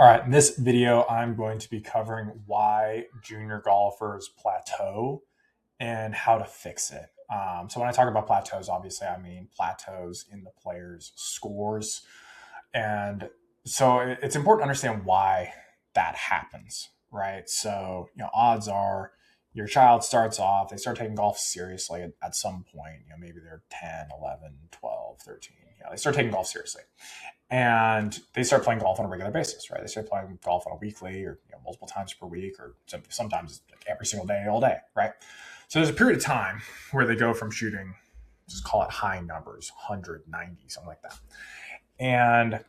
All right, in this video, I'm going to be covering why junior golfers plateau and how to fix it. So when I talk about plateaus, obviously I mean plateaus in the players' scores. And so it's important to understand why that happens, right? So, odds are your child starts off, they start taking golf seriously at some point, maybe they're 10, 11, 12, 13. They start taking golf seriously and they start playing golf on a regular basis, right? They start playing golf on a weekly or multiple times per week, or sometimes like every single day, all day, right? So there's a period of time where they go from shooting, just call it high numbers, 100, 90, something like that, and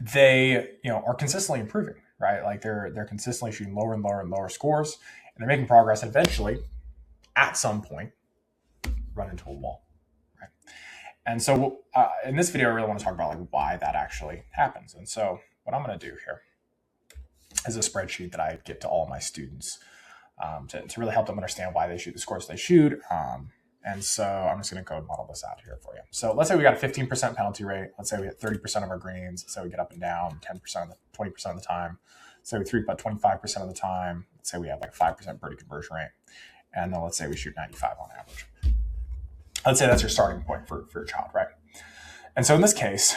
they are consistently improving, right? Like they're consistently shooting lower and lower and lower scores, and they're making progress, and eventually, at some point, run into a wall. And so in this video, I really want to talk about like why that actually happens. And so what I'm going to do here is a spreadsheet that I give to all my students to really help them understand why they shoot the scores they shoot. And so I'm just going to go model this out here for you. So let's say we got a 15% penalty rate. Let's say we hit 30% of our greens. Let's say we get up and down 10% of the 20% of the time. Let's say we three-putt 25% of the time. Let's say we have like a 5% birdie conversion rate. And then let's say we shoot 95 on average. Let's say that's your starting point for your child, right? And so in this case,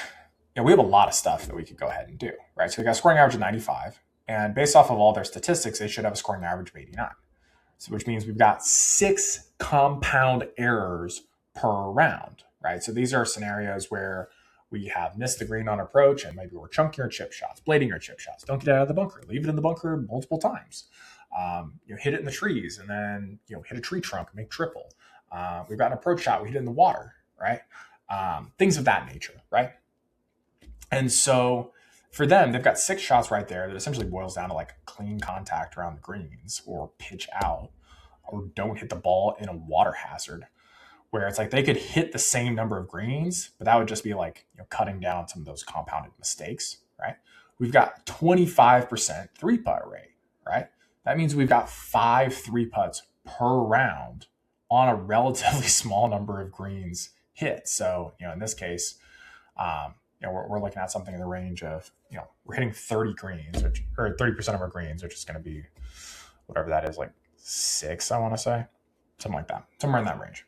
we have a lot of stuff that we could go ahead and do, right? So we got a scoring average of 95, and based off of all their statistics, they should have a scoring average of 89. So which means we've got 6 compound errors per round, right? So these are scenarios where we have missed the green on approach, and maybe we're chunking our chip shots, blading our chip shots, don't get out of the bunker, leave it in the bunker multiple times, hit it in the trees, and then hit a tree trunk, make triple. We've got an approach shot, we hit it in the water, right? Things of that nature, right? And so for them, they've got 6 shots right there that essentially boils down to like clean contact around the greens, or pitch out, or don't hit the ball in a water hazard, where it's like they could hit the same number of greens, but that would just be like cutting down some of those compounded mistakes, right? We've got 25% 3-putt rate, right? That means we've got 5 3-putts per round on a relatively small number of greens hit. So, in this case, we're looking at something in the range of, we're hitting 30 greens, or 30% of our greens, which is going to be whatever that is, like 6, I want to say, something like that, somewhere in that range.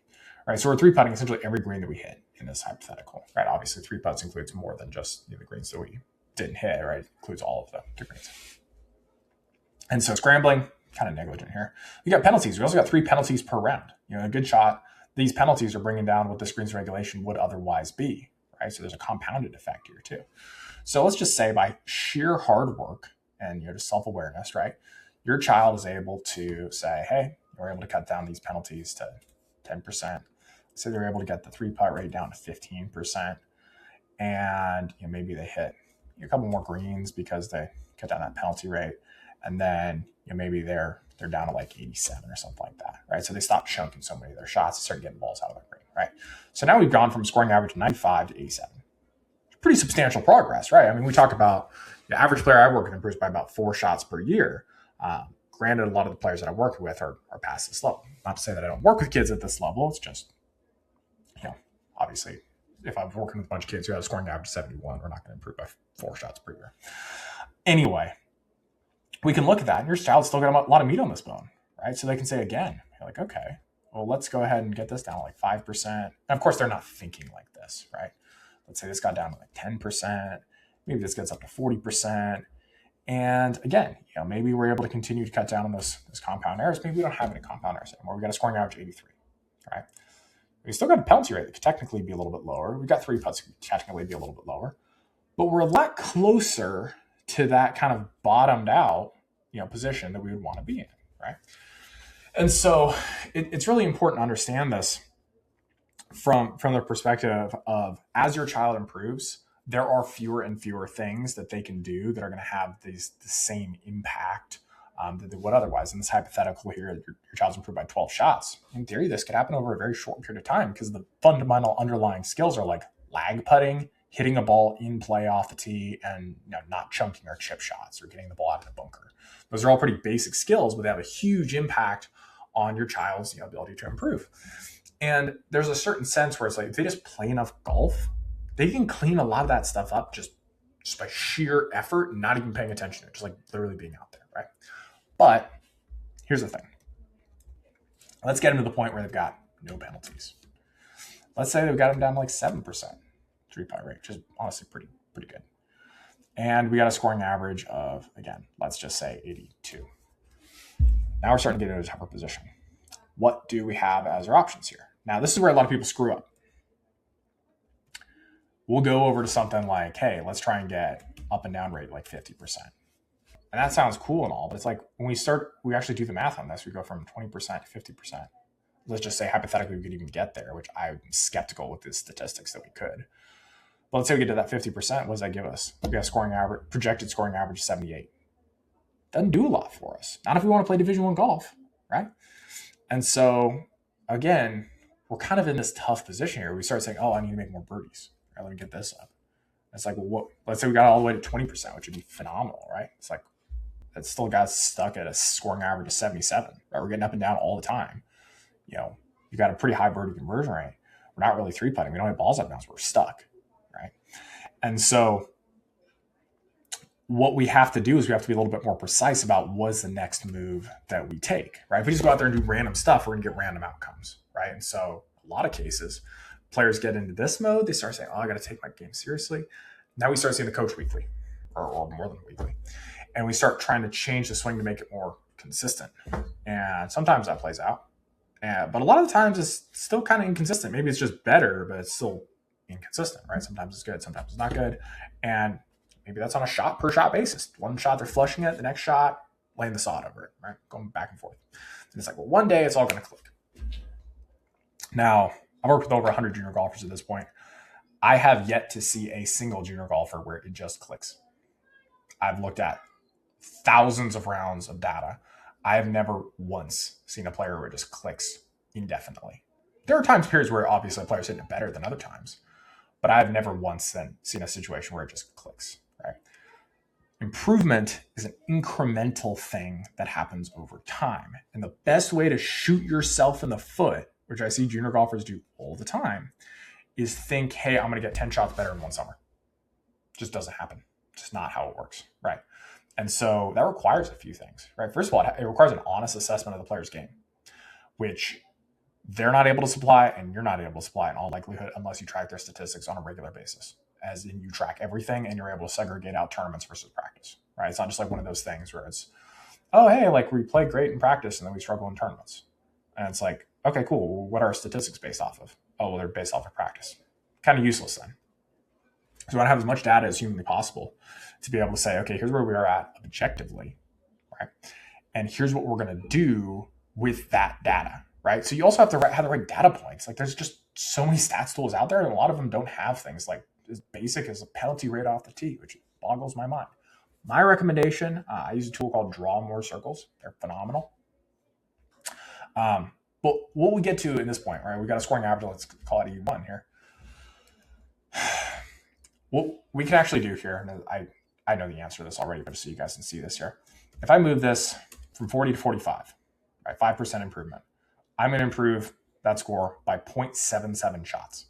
All right. So we're 3-putting essentially every green that we hit in this hypothetical, right? Obviously 3-putts includes more than just the greens that we didn't hit, right? It includes all of the greens. And so scrambling, kind of negligent here. We got penalties. We also got 3 penalties per round. A good shot. These penalties are bringing down what this greens regulation would otherwise be, right? So there's a compounded effect here too. So let's just say by sheer hard work and just self-awareness, right? Your child is able to say, hey, we're able to cut down these penalties to 10%. So they're able to get the 3-putt rate down to 15%. And maybe they hit a couple more greens because they cut down that penalty rate. And then maybe they're down to like 87 or something like that, right? So they stop chunking so many of their shots and start getting balls out of the green, right? So now we've gone from scoring average of 95 to 87. Pretty substantial progress, right? I mean, we talk about the average player I work with improves by about 4 shots per year. Granted, a lot of the players that I work with are past this level. Not to say that I don't work with kids at this level. It's just, obviously, if I'm working with a bunch of kids who have a scoring average of 71, we're not going to improve by 4 shots per year. Anyway, we can look at that, and your child's still got a lot of meat on this bone, right? So they can say again, you're like, okay, well, let's go ahead and get this down to like 5%. And of course, they're not thinking like this, right? Let's say this got down to like 10%. Maybe this gets up to 40%. And again, maybe we're able to continue to cut down on those compound errors. Maybe we don't have any compound errors anymore. We got a scoring average of 83, right? We still got a penalty rate that could technically be a little bit lower. We've got 3-putts that could technically be a little bit lower. But we're a lot closer to that kind of bottomed out, position that we would want to be in, right? And so it's really important to understand this from the perspective of, as your child improves, there are fewer and fewer things that they can do that are going to have the same impact that they would otherwise. In this hypothetical here, your child's improved by 12 shots. In theory, this could happen over a very short period of time because the fundamental underlying skills are like lag putting, hitting a ball in play off the tee, and not chunking our chip shots or getting the ball out of the bunker. Those are all pretty basic skills, but they have a huge impact on your child's ability to improve. And there's a certain sense where it's like, if they just play enough golf, they can clean a lot of that stuff up just just by sheer effort, not even paying attention to it, just like literally being out there, right? But here's the thing. Let's get them to the point where they've got no penalties. Let's say they've got them down to like 7% three-putt rate, which is honestly pretty good. And we got a scoring average of, again, let's just say 82. Now we're starting to get into a tougher position. What do we have as our options here? Now, this is where a lot of people screw up. We'll go over to something like, hey, let's try and get up and down rate like 50%. And that sounds cool and all, but it's like when we actually do the math on this, we go from 20% to 50%. Let's just say hypothetically we could even get there, which I'm skeptical with the statistics that we could. But let's say we get to that 50%. What does that give us? We have projected scoring average of 78. Doesn't do a lot for us. Not if we want to play Division I golf, right? And so, again, we're kind of in this tough position here. We start saying, oh, I need to make more birdies. Right, let me get this up. It's like, well, what? Let's say we got all the way to 20%, which would be phenomenal, right? It's like, it still got stuck at a scoring average of 77, right? We're getting up and down all the time. You know, you got a pretty high birdie conversion rate. We're not really three-putting. We don't have balls up and down, so we're stuck, right? And so what we have to do is we have to be a little bit more precise about what's the next move that we take, right? If we just go out there and do random stuff, we're going to get random outcomes, right? And so a lot of cases, players get into this mode. They start saying, oh, I got to take my game seriously. Now we start seeing the coach weekly or more than weekly. And we start trying to change the swing to make it more consistent. And sometimes that plays out. But a lot of the times it's still kind of inconsistent. Maybe it's just better, but it's still inconsistent, right? Sometimes it's good, sometimes it's not good. And maybe that's on a shot per shot basis. One shot they're flushing it, the next shot laying the sod over it, right? Going back and forth. And it's like, well, one day it's all going to click. Now, I've worked with over 100 junior golfers at this point. I have yet to see a single junior golfer where it just clicks. I've looked at thousands of rounds of data. I have never once seen a player where it just clicks indefinitely. There are periods where obviously a player's hitting it better than other times, but I've never once then seen a situation where it just clicks, right? Improvement is an incremental thing that happens over time. And the best way to shoot yourself in the foot, which I see junior golfers do all the time, is think, hey, I'm going to get 10 shots better in one summer. Just doesn't happen. Just not how it works, right? And so that requires a few things, right? First of all, it requires an honest assessment of the player's game, which they're not able to supply and you're not able to supply in all likelihood unless you track their statistics on a regular basis, as in you track everything and you're able to segregate out tournaments versus practice, right? It's not just like one of those things where it's, oh, hey, like we play great in practice and then we struggle in tournaments. And it's like, okay, cool. Well, what are our statistics based off of? Oh, well, they're based off of practice. Kind of useless then. So I want to have as much data as humanly possible to be able to say, okay, here's where we are at objectively, right? And here's what we're going to do with that data, right? So you also have to have the right data points. Like there's just so many stats tools out there, and a lot of them don't have things like as basic as a penalty rate off the tee, which boggles my mind. My recommendation, I use a tool called Draw More Circles. They're phenomenal. But what we get to in this point, right? We got a scoring average. Let's call it E1 here. What we can actually do here, and I know the answer to this already, but just so you guys can see this here. If I move this from 40 to 45, right, 5% improvement, I'm going to improve that score by 0.77 shots.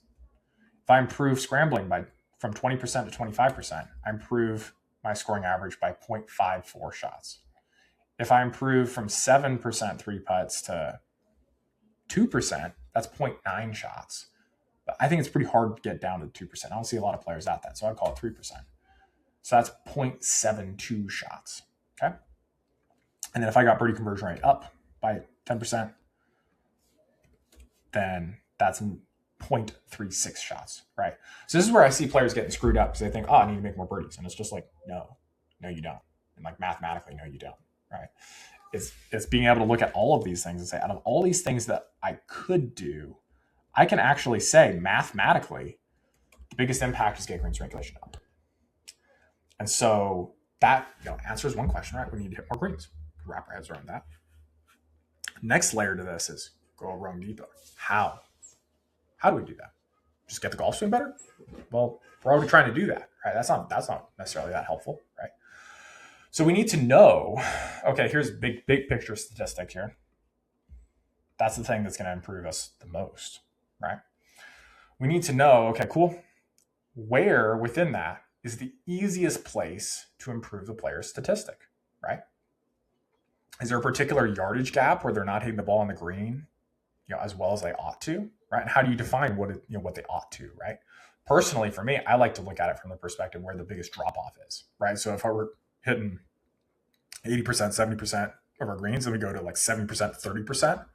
If I improve scrambling from 20% to 25%, I improve my scoring average by 0.54 shots. If I improve from 7% three putts to 2%, that's 0.9 shots. But I think it's pretty hard to get down to 2%. I don't see a lot of players at that, so I'd call it 3%. So that's 0.72 shots, okay? And then if I got birdie conversion rate up by 10%, then that's 0.36 shots, right? So this is where I see players getting screwed up because they think, oh, I need to make more birdies. And it's just like, no, you don't. And like mathematically, no, you don't, right? It's being able to look at all of these things and say, out of all these things that I could do, I can actually say mathematically, the biggest impact is getting greens regulation up. And so that answers one question, right? We need to hit more greens. Wrap our heads around that. Next layer to this is go a rung deeper. How? How do we do that? Just get the golf swing better? Well, we're already trying to do that, right? That's not necessarily that helpful, right? So we need to know, okay, here's big picture statistic here. That's the thing that's going to improve us the most, right? We need to know, okay, cool. Where within that is the easiest place to improve the player's statistic, right? Is there a particular yardage gap where they're not hitting the ball on the green, as well as they ought to, right? And how do you define what they ought to, right? Personally, for me, I like to look at it from the perspective where the biggest drop off is, right? So if I were hitting 80%, 70% of our greens, and we go to like 70%, 30%,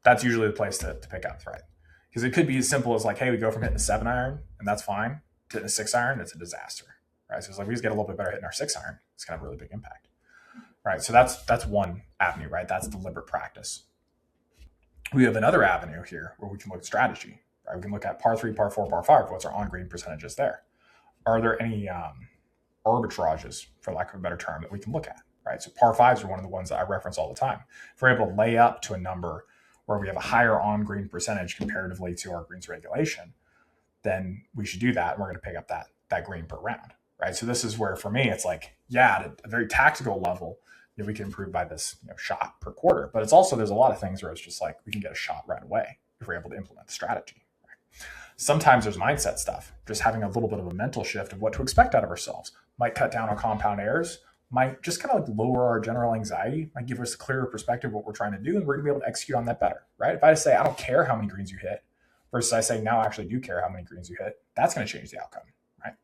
that's usually the place to pick up, right? Because it could be as simple as like, hey, we go from hitting a 7-iron, and that's fine, to hitting a 6-iron, it's a disaster, right? So it's like we just get a little bit better hitting our 6-iron. It's going to have a really big impact, right? So that's one avenue, right? That's deliberate practice. We have another avenue here where we can look at strategy, right? We can look at par 3, par 4, par 5. What's our on-green percentages there? Are there any arbitrages, for lack of a better term, that we can look at, right? So par 5s are one of the ones that I reference all the time. If we're able to lay up to a number where we have a higher on-green percentage comparatively to our greens regulation, then we should do that, and we're going to pick up that green per round, right? So this is where, for me, it's like, at a very tactical level, we can improve by this shot per quarter. But it's also, there's a lot of things where it's just like we can get a shot right away if we're able to implement the strategy. Right? Sometimes there's mindset stuff. Just having a little bit of a mental shift of what to expect out of ourselves might cut down on compound errors, might just kind of like lower our general anxiety, might give us a clearer perspective of what we're trying to do, and we're going to be able to execute on that better, right? If I say, I don't care how many greens you hit, versus I say, now I actually do care how many greens you hit, that's going to change the outcome, right?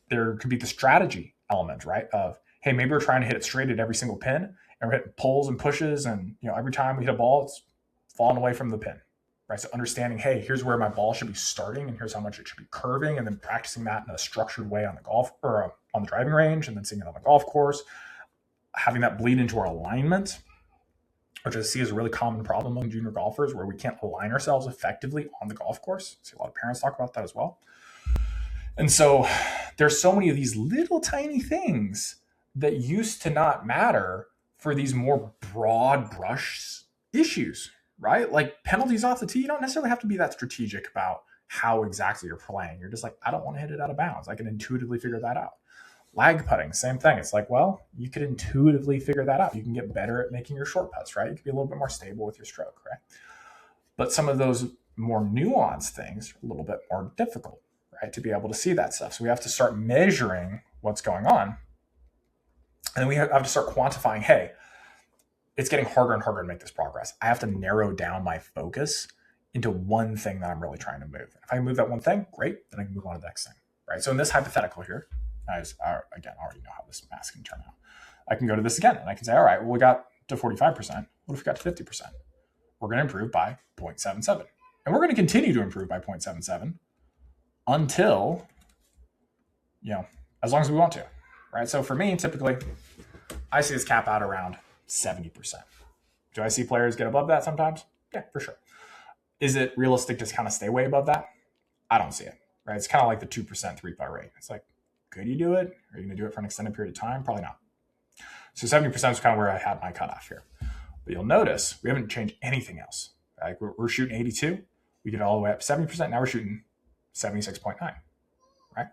There could be the strategy element, right? Of, hey, maybe we're trying to hit it straight at every single pin, and we're hitting pulls and pushes, and every time we hit a ball, it's falling away from the pin, right? So understanding, hey, here's where my ball should be starting, and here's how much it should be curving, and then practicing that in a structured way on the golf or on the driving range, and then seeing it on the golf course, having that bleed into our alignment, which I see is a really common problem among junior golfers, where we can't align ourselves effectively on the golf course. I see a lot of parents talk about that as well. And so there's so many of these little tiny things that used to not matter for these more broad brush issues, right? Like penalties off the tee, you don't necessarily have to be that strategic about how exactly you're playing. You're just like, I don't want to hit it out of bounds. I can intuitively figure that out. Lag putting, same thing. It's like, well, you could intuitively figure that out. You can get better at making your short putts, right? You can be a little bit more stable with your stroke, right? But some of those more nuanced things are a little bit more difficult, right? To be able to see that stuff. So we have to start measuring what's going on. And then we have to start quantifying, hey, it's getting harder and harder to make this progress. I have to narrow down my focus into one thing that I'm really trying to move. If I move that one thing, great, then I can move on to the next thing, right? So in this hypothetical here, I already know how this math can turn out. I can go to this again, and I can say, all right, well, we got to 45%. What if we got to 50%? We're going to improve by 0.77. And we're going to continue to improve by 0.77 until, as long as we want to, right? So for me, typically, I see this cap out around 70%. Do I see players get above that sometimes? Yeah, for sure. Is it realistic to kind of stay way above that? I don't see it, right? It's kind of like the 2% three-putt rate. It's like, could you do it? Are you going to do it for an extended period of time? Probably not. So 70% is kind of where I had my cutoff here. But you'll notice we haven't changed anything else. Like we're shooting 82. We get all the way up to 70%. Now we're shooting 76.9, right?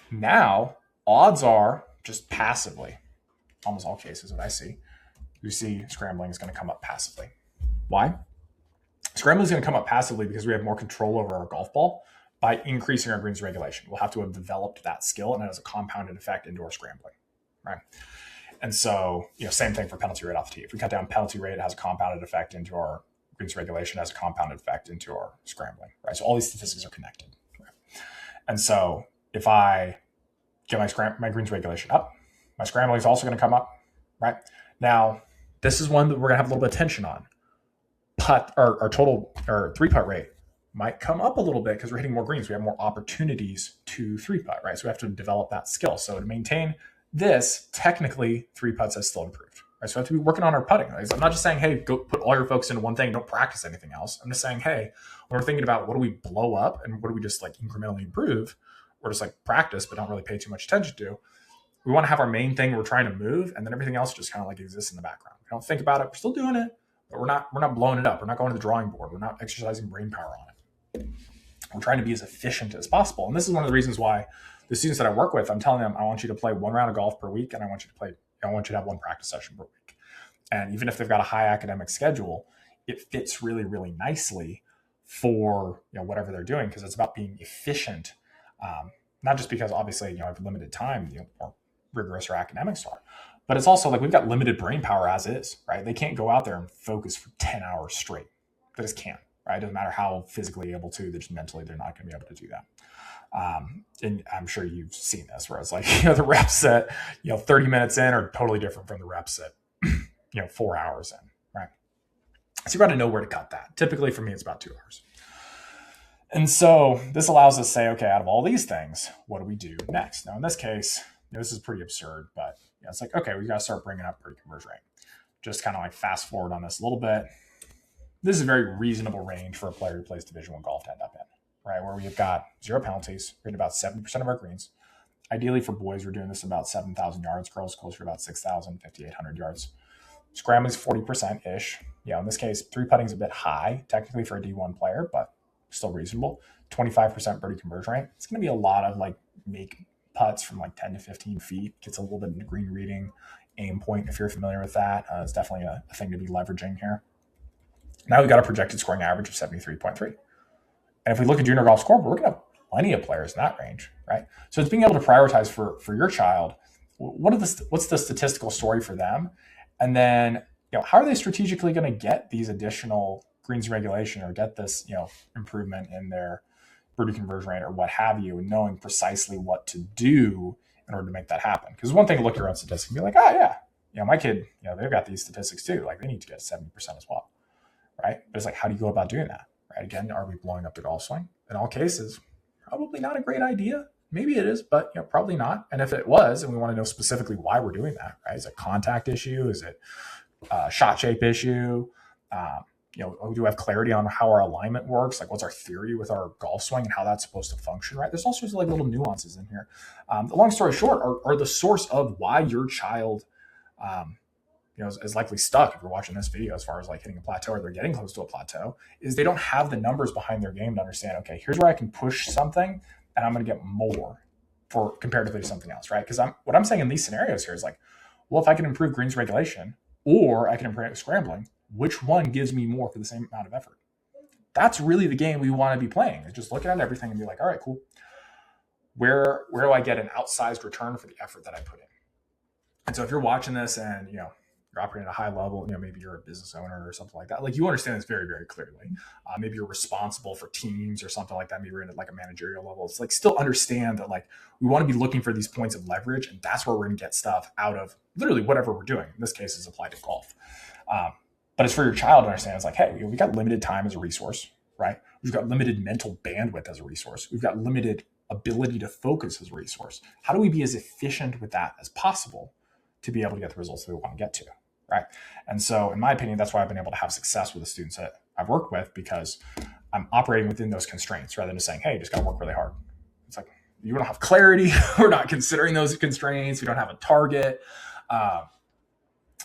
Now, odds are just passively, almost all cases that I see, you see scrambling is going to come up passively. Why? Scrambling is going to come up passively because we have more control over our golf ball by increasing our greens regulation. We'll have to have developed that skill, and it has a compounded effect into our scrambling, right? And so, same thing for penalty rate off the tee. If we cut down penalty rate, it has a compounded effect into our greens regulation, has a compounded effect into our scrambling, right? So all these statistics are connected, right? And so if I get my greens regulation up, my scrambling is also going to come up, right? Now, this is one that we're going to have a little bit of tension on. Our total or three-putt rate might come up a little bit because we're hitting more greens. We have more opportunities to three-putt, right? So we have to develop that skill. So to maintain this, technically, three putts has still improved, right? So we have to be working on our putting. I'm not just saying, hey, go put all your focus into one thing, don't practice anything else. I'm just saying, hey, when we're thinking about what do we blow up and what do we just like incrementally improve, or just like practice but don't really pay too much attention to, we want to have our main thing we're trying to move, and then everything else just kind of like exists in the background. We don't think about it. We're still doing it, but we're not blowing it up. We're not going to the drawing board. We're not exercising brain power on it. We're trying to be as efficient as possible. And this is one of the reasons why the students that I work with, I'm telling them, I want you to play one round of golf per week, and I want you to have one practice session per week. And even if they've got a high academic schedule, it fits really, really nicely for whatever they're doing, because it's about being efficient Not just because obviously, I have limited time, more rigorous our academics are, but it's also like we've got limited brain power as is, right? They can't go out there and focus for 10 hours straight. They just can't, right? It doesn't matter how physically able to, they're just mentally, they're not going to be able to do that. And I'm sure you've seen this where it's like, the reps at, 30 minutes in are totally different from the reps at, 4 hours in, right? So you got to know where to cut that. Typically for me, it's about 2 hours. And so this allows us to say, okay, out of all these things, what do we do next? Now, in this case, this is pretty absurd, but it's like, okay, we got to start bringing up birdie conversion rate. Just kind of like fast forward on this a little bit. This is a very reasonable range for a player who plays Division I golf to end up in, right? Where we've got 0 penalties, we're at about 70% of our greens. Ideally for boys, we're doing this about 7,000 yards, girls closer to about 6,000, 5,800 yards. Scrambling's 40%-ish. In this case, 3-putting is a bit high, technically for a D1 player, but still reasonable. 25% birdie conversion rate. It's going to be a lot of like make putts from like 10 to 15 feet. Gets a little bit into green reading, aim point, if you're familiar with that. It's definitely a thing to be leveraging here. Now we've got a projected scoring average of 73.3. And if we look at junior golf scoreboard, we're going to have plenty of players in that range, right? So it's being able to prioritize for your child. What's the statistical story for them? And then, how are they strategically going to get these additional greens regulation or get this, improvement in their birdie conversion rate or what have you, and knowing precisely what to do in order to make that happen. Because one thing to look at your own statistics and be like, my kid, they've got these statistics too. Like they need to get 70% as well, right? But it's like, how do you go about doing that, right? Again, are we blowing up the golf swing? In all cases, probably not a great idea. Maybe it is, but probably not. And if it was, and we want to know specifically why we're doing that, right? Is it a contact issue? Is it a shot shape issue? Do we have clarity on how our alignment works? Like what's our theory with our golf swing and how that's supposed to function, right? There's all sorts of like little nuances in here. The long story short, are the source of why your child, is likely stuck if you're watching this video as far as like hitting a plateau or they're getting close to a plateau, is they don't have the numbers behind their game to understand, okay, here's where I can push something and I'm going to get more for comparatively to something else, right? Because what I'm saying in these scenarios here is like, well, if I can improve greens regulation or I can improve scrambling, which one gives me more for the same amount of effort? That's really the game we want to be playing. Is just looking at everything and be like, all right, cool. Where do I get an outsized return for the effort that I put in? And so if you're watching this and, you're operating at a high level, maybe you're a business owner or something like that. Like you understand this very, very clearly. Maybe you're responsible for teams or something like that. Maybe you're in like a managerial level. It's like still understand that like we want to be looking for these points of leverage, and that's where we're going to get stuff out of literally whatever we're doing. In this case, is applied to golf. But it's for your child to understand. It's like, hey, we've got limited time as a resource, right? We've got limited mental bandwidth as a resource. We've got limited ability to focus as a resource. How do we be as efficient with that as possible to be able to get the results that we want to get to, right? And so, in my opinion, that's why I've been able to have success with the students that I've worked with, because I'm operating within those constraints rather than just saying, hey, you just got to work really hard. It's like, you don't have clarity. We're not considering those constraints. We don't have a target.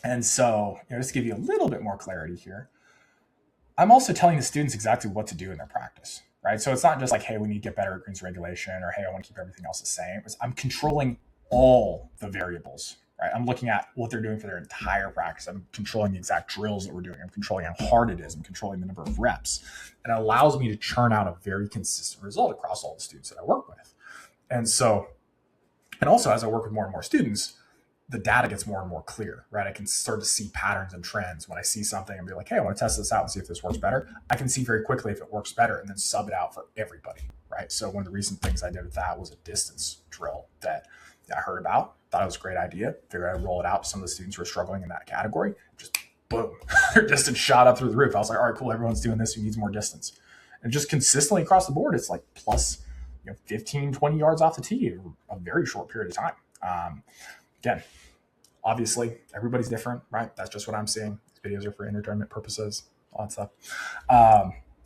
And so, just to give you a little bit more clarity here, I'm also telling the students exactly what to do in their practice, right? So it's not just like, hey, we need to get better at greens regulation, or hey, I want to keep everything else the same. I'm controlling all the variables, right? I'm looking at what they're doing for their entire practice. I'm controlling the exact drills that we're doing. I'm controlling how hard it is. I'm controlling the number of reps. And it allows me to churn out a very consistent result across all the students that I work with. And so, and also as I work with more and more students, the data gets more and more clear, right? I can start to see patterns and trends. When I see something and be like, hey, I want to test this out and see if this works better, I can see very quickly if it works better and then sub it out for everybody, right? So one of the recent things I did with that was a distance drill that I heard about, thought it was a great idea, figured I'd roll it out to some of the students who are struggling in that category. Just boom, their distance shot up through the roof. I was like, all right, cool, everyone's doing this, who needs more distance? And just consistently across the board, it's like plus 15, 20 yards off the tee in a very short period of time. Again, obviously, everybody's different, right? That's just what I'm seeing. These videos are for entertainment purposes, all that stuff.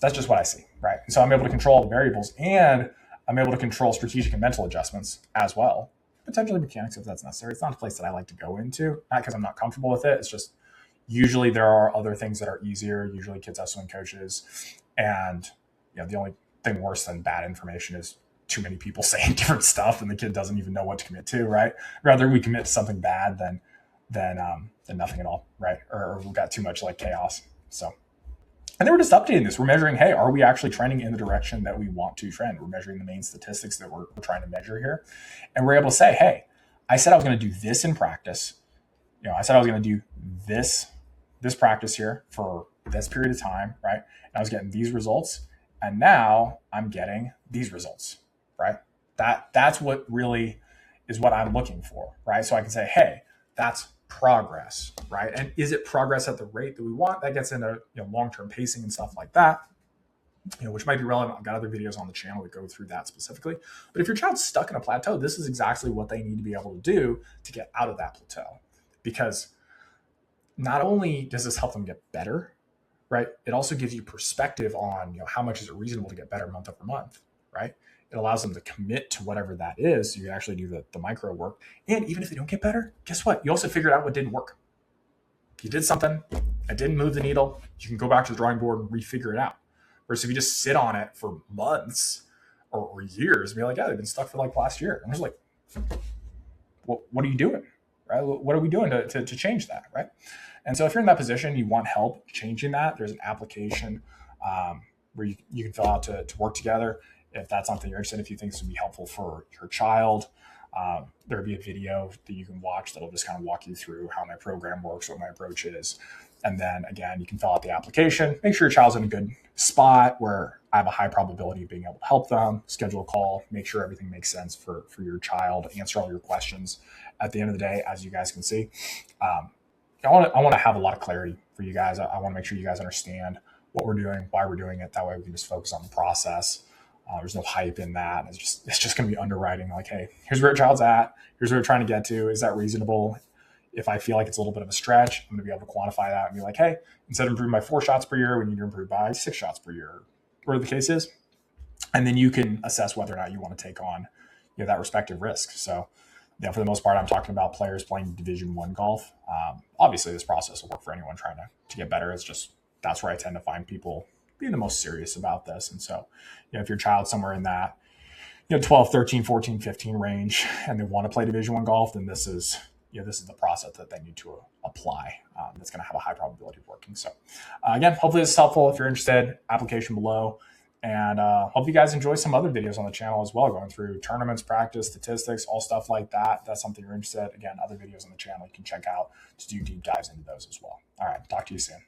That's just what I see, right? And so I'm able to control all the variables, and I'm able to control strategic and mental adjustments as well. Potentially mechanics if that's necessary. It's not a place that I like to go into, not because I'm not comfortable with it. It's just usually there are other things that are easier. Usually kids have swing coaches, and the only thing worse than bad information is too many people saying different stuff and the kid doesn't even know what to commit to, right? Rather we commit to something bad than nothing at all, right? Or we've got too much like chaos. So And then we're just updating this. We're measuring, hey, are we actually trending in the direction that we want to trend? We're measuring the main statistics that we're trying to measure here. And we're able to say, hey, I said I was going to do this in practice. I said I was going to do this practice here for this period of time, right? And I was getting these results. And now I'm getting these results, right? That's what really is what I'm looking for, right? So I can say, hey, that's progress, right? And is it progress at the rate that we want? That gets into long-term pacing and stuff like that, which might be relevant. I've got other videos on the channel that go through that specifically. But if your child's stuck in a plateau, this is exactly what they need to be able to do to get out of that plateau. Because not only does this help them get better, right? It also gives you perspective on how much is it reasonable to get better month over month, right? It allows them to commit to whatever that is. So you can actually do the micro work. And even if they don't get better, guess what? You also figured out what didn't work. You did something, it didn't move the needle. You can go back to the drawing board and refigure it out. Versus if you just sit on it for months or years and be like, yeah, they've been stuck for like last year. I'm just like, what are you doing? Right? What are we doing to change that? Right? And so if you're in that position, you want help changing that, there's an application where you can fill out to work together. If that's something you're interested in, if you think this would be helpful for your child, there'll be a video that you can watch that'll just kind of walk you through how my program works, what my approach is. And then again, you can fill out the application, make sure your child's in a good spot where I have a high probability of being able to help them, schedule a call, make sure everything makes sense for your child, answer all your questions. At the end of the day, as you guys can see, I want to have a lot of clarity for you guys. I want to make sure you guys understand what we're doing, why we're doing it. That way we can just focus on the process. There's no hype in that. It's just going to be underwriting. Like, hey, here's where your child's at. Here's where we're trying to get to. Is that reasonable? If I feel like it's a little bit of a stretch, I'm going to be able to quantify that and be like, hey, instead of improving by 4 shots per year, we need to improve by 6 shots per year, whatever the case is. And then you can assess whether or not you want to take on that respective risk. So for the most part, I'm talking about players playing Division I golf. Obviously, this process will work for anyone trying to get better. It's just that's where I tend to find people being the most serious about this. And so, if your child's somewhere in that 12, 13, 14, 15 range and they want to play Division I golf, then this is the process that they need to apply. That's going to have a high probability of working. So again, hopefully this is helpful. If you're interested, application below. And hope you guys enjoy some other videos on the channel as well, going through tournaments, practice, statistics, all stuff like that. That's something you're interested in. Again, other videos on the channel you can check out to do deep dives into those as well. All right, talk to you soon.